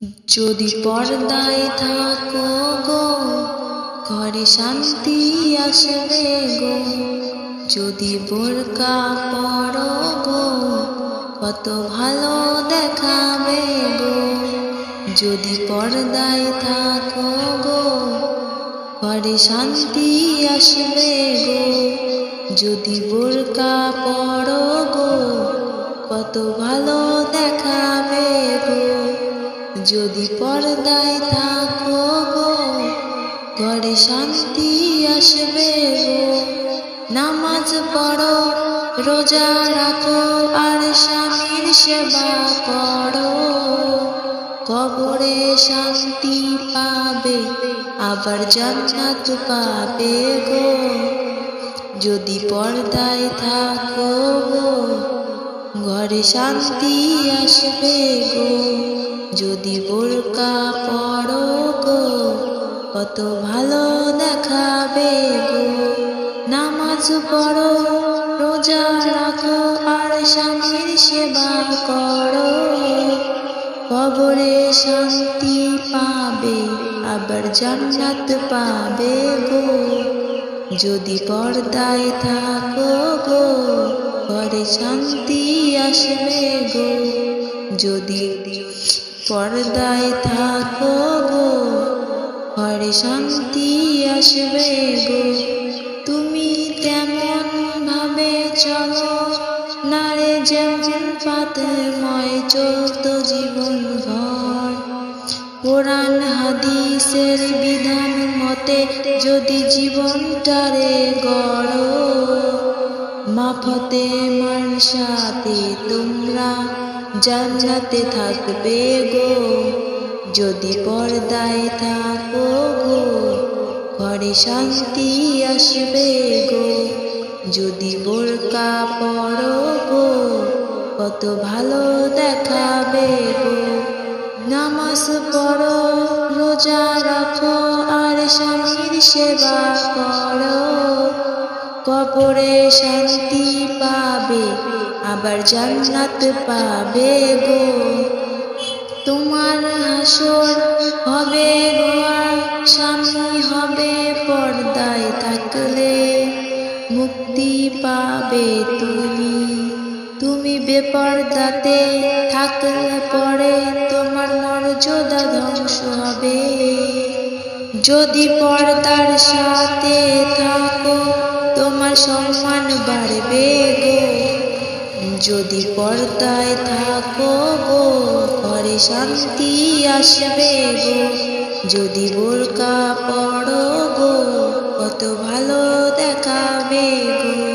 যদি পর্দায় থাকো গো ঘরে শান্তি আসবে গো। যদি বোরকা পরো গো কত ভালো দেখাবে গো। যদি পর্দায় থাকো গো ঘরে শান্তি আসবে গো। যদি বোরকা পরো গো কত ভালো দেখাবে গো। যদি পর্দায় থাকো গো ঘরে শান্তি আসবে গো। নামাজ পড়ো রোজা রাখো আর স্বামীর সেবা করো। কবরে শান্তি পাবে আবার জান্নাত পাবে গো। যদি পর্দায় থাকো গো ঘরে শান্তি আসবে গো। যদি বোরকা পরো গো কত ভালো দেখাবে গো। নামাজ পড়ো রোজা রাখো আর স্বামীর সেবা করো। কবরে শান্তি পাবে আবার জান্নাত পাবে গো। যদি পর্দায় থাকো গো ঘরে শান্তি আসবে গো। যদি পর্দায় থাকো গো ঘরে শান্তি আসবে গো। তুমি তেমন ভাবে চলো নারে যেমন পাতময় চলতো জীবন ভর। কোরআন হাদিসের বিধান মতে যদি জীবনটারে গড়ো। মা ফাতেমার সাথে তোমরা জান্নাতে থাকবে গো। যদি পর্দায় থাকো গো ঘরে শান্তি আসবে গো। যদি বোরকা পরো গো কত ভালো দেখাবে গো। নামাজ পড়ো রোজা রাখো আর স্বামীর সেবা করো। কবরে শান্তি পাবে আবার জান্নাত পাবে গো। তোমার হাসর হবে গো আর স্বামী হবে পর্দায় থাকলে। মুক্তি পাবে তুমি তুমি বেপর্দাতে থাকলে পরে তোমার মর্যাদা ধ্বংস হবে। যদি পর্দার সাথে থাকো তোমার সম্মান বাড়বে গো। যদি পর্দায় থাকো গো ঘরে শান্তি আসবে গো। যদি বোরকা পরো গো কত ভালো দেখাবে গো।